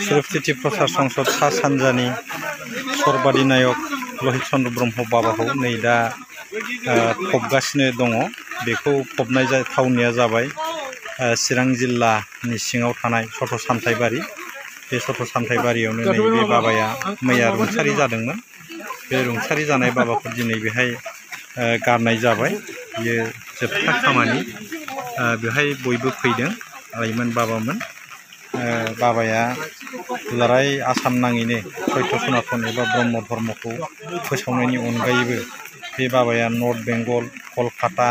सुरुपसिति प्रसाद संसद सा सानजानि सरबारि नायक लहित चन्द्र ब्रह्म बाबाखौ नै दा फबगासिनो दङ। बेखौ फबनाय थावनिया जाबाय चिरां जिल्लानि सिङाव थानाय सथ' सामथाइबारि। बे सथ' सामथाइबारियावनो नै बे बाबाया मैया रुंसारि जादोंमोन। बे रुंसारि जानाय बाबाखौ दिनै बेहाय गारनाय जाबाय। बियो जोबथा खामानि। बेहाय बयबो फैदों, आइमोन बाबामोन। बाबाया दुलाराय आसाम नाङैनो सत्य सनातन एबा ब्रह्म धर्मखौ फोसावनायनि अनगायैबो बे बाबाया नर्थ बेंगल, कलकाता,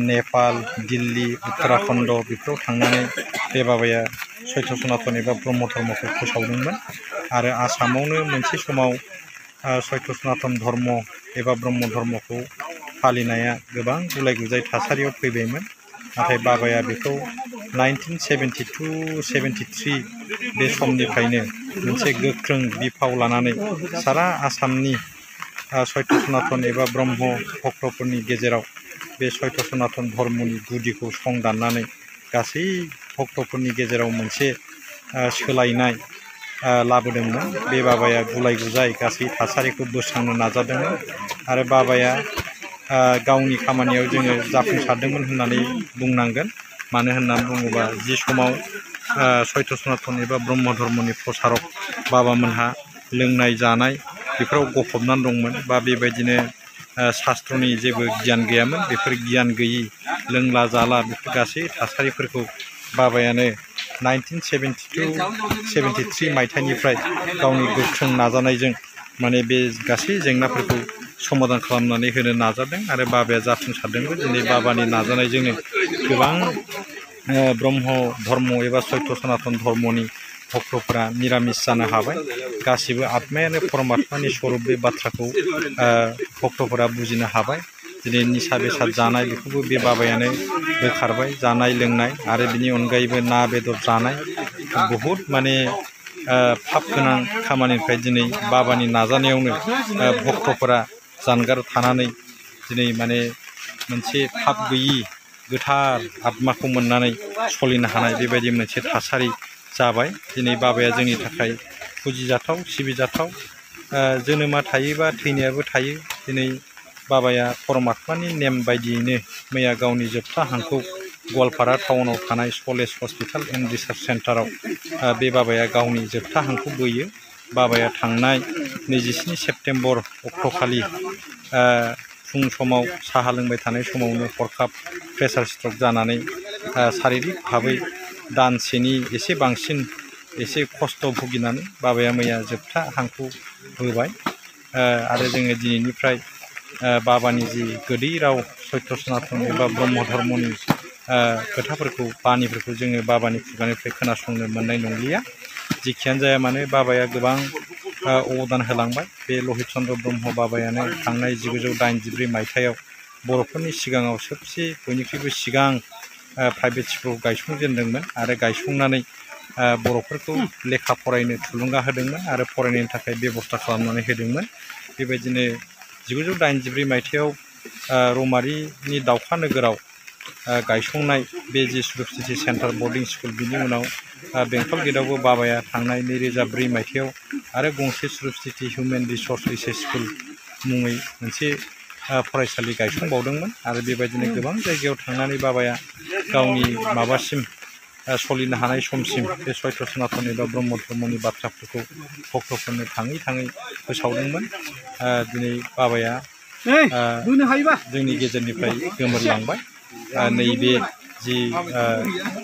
नेपाल, दिल्ली, उत्तराखन्ड बेफोराव थांनानै बे बाबाया सत्य सनातन एबा ब्रह्म धर्मखौ फोसावदोंमोन। आरो आसामावनो मोनसे समाव सत्य सनातन धर्म एबा ब्रह्म धर्मखौ फालिनाया गोबां गुलाय गुजाय थासारियाव फैबायमोन। नाथाय बाबाया बेखौ 1972-73 बे समनिफ्रायनो मोनसे गोख्रों बिफाव लानानै सारा आसामनि सत्य सनातन एबा ब्रह्म भक्तफोरनि गेजेराव बे सत्य सनातन धर्मनि गुदिखौ संदाननानै गासै भक्तफोरनि गेजेराव मोनसे सोलायनाय लाबोदोंमोन। बे बाबाया गुलाय गुजाय गासै थासारिखौ बोस्रांनो नाजादोंमोन। आरो बाबाया गावनि खामानियाव जोङो जाफुंसारदोंमोन होननानै बुंनांगोन। मानो होननानै बुङोबा जि समाव सत्य सनातन एबा ब्रह्म धर्मनि प्रसारक बाबामोनहा लोंनाय जानाय बेफोराव गफबनानै दंमोन, बा बेबायदिनो शास्त्रनि जेबो गियान गैयामोन। बेफोर गियान गैयि लोंला जाला बेफोर गासै थासारिफोरखौ बाबायानो 1972-73 मायथाइनिफ्राय गावनि गोख्रों नाजानायजों माने बे गासै जेंनाफोरखौ समाधान खालामनानै होनो नाजादों। आरो बाबाया जाफुंसारदोंबो। दिनै बाबानि नाजानायजोंनो गोबां ब्रह्म धर्म एबा सत्य सनातन धर्मनि भक्तफोरा निरामिस जानो हाबाय। गासिबो आत्मायानो परमात्मानि स्वरूप बे बाथ्राखौ भक्तफोरा बुजिनो हाबाय। दिनै निसा बेसाद जानाय बेखौबो बे बाबायानो बोखारबाय। जानाय लोंनाय आरो बिनि अनगायैबो ना बेदर जानाय बहुद माने पाप गोनां खामानिनिफ्राय दिनै बाबानि नाजानायावनो भक्तफोरा जानगार थानानै दिनै माने मोनसे पाप गैयि गोथार आत्माखौ मोननानै सोलिनो हानाय बेबायदि मोनसे थासारि जाबाय। दिनै बाबाया जोंनि थाखाय फुजिजाथाव, सिबिजाथाव। जोनोमा थायोबा थैनायाबो थायो। दिनै बाबाया परमात्मानि नेम बायदियैनो मैया गावनि जोबथा हांखौ गवालपारा टाउनाव थानाय सलेज हस्पिटाल एन्ड रिसार्च सेन्टाराव बे बाबाया गावनि जोबथा हांखौ बोयो। बाबाया थांनाय 27 सेप्तेम्बर अक्ट'खालि फुं समाव साहा लोंबाय थानाय समावनो हरखाब प्रेसार स्ट्रक जानानै शारिरिक भाबै दानसेनि एसे बांसिन एसे खस्थ' भुगिनानै बाबाया मैया जोबथा हांखौ बोबाय। आरो जोङो दिनैनिफ्राय बाबानि जि गोदै राव सत्य सनातन एबा ब्रह्म धर्मनि खोथाफोरखौ बाणीफोरखौ जोङो बाबानि खुगानिफ्राय खोनासंनो मोननाय नंलिया। जिखियानो जाया मानो बाबाया गोबां अबदान होलांबाय। बे लहित चन्द्र ब्रह्म बाबायानो थांनाय 1983 मायथाइयाव बर'फोरनि सिगाङाव सबसे बयनिख्रुइबो सिगां प्राइभेट स्कुल गायसंजेनदोंमोन। आरो गायसंनानै बर'फोरखौ लेखा फरायनो थुलुंगा होदोंमोन आरो फरायनायनि थाखाय बेबस्था खालामनानै होदोंमोन। बेबायदिनो 1984 मायथाइयाव रौमारिनि दावखा नोगोराव गायसंनाय बे जि सुरुपसिति सेन्टार बर्डिं स्कुल, बिनि उनाव बेंटल गेटआवबो बाबाया थांनाय 2004 मायथाइयाव आरो गंसे सुरुपसिति हिउमेन रिसर्स रिसार्च स्कुल मुङै मोनसे फरायसालि गायसंबावदोंमोन। आरो बेबायदिनो गोबां जायगायाव थांनानै बाबाया गावनि माबासिम सोलिनो हानाय समसिम बे सत्य सनातन एबा ब्रह्म धर्मनि बाथ्राफोरखौ भक्तफोरनो थाङै थाङै फोसावदोंमोन। दिनै बाबाया जोंनि गेजेरनिफ्राय गोमोरलांबाय। नैबे जि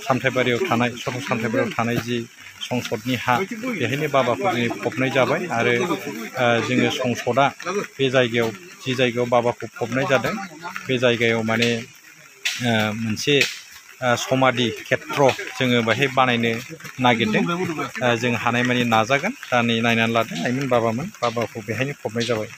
सामथाइबारियाव थानाय सथ' सामथाइबारियाव थानाय जि संसदनि हा, बेहायनो बाबाखौ दिनै फबनाय जाबाय। आरो जोङो संसदआ बे जायगायाव जि जायगायाव बाबाखौ फबनाय जादों बे जायगायाव माने मोनसे समाधि खेत्र जोङो बेहाय बानायनो नागिरदों। जों हानायमानि नाजागोन। दा नै नायनानै लादों आइमोन बाबामोन, बाबाखौ बेहायनो फबनाय जाबाय।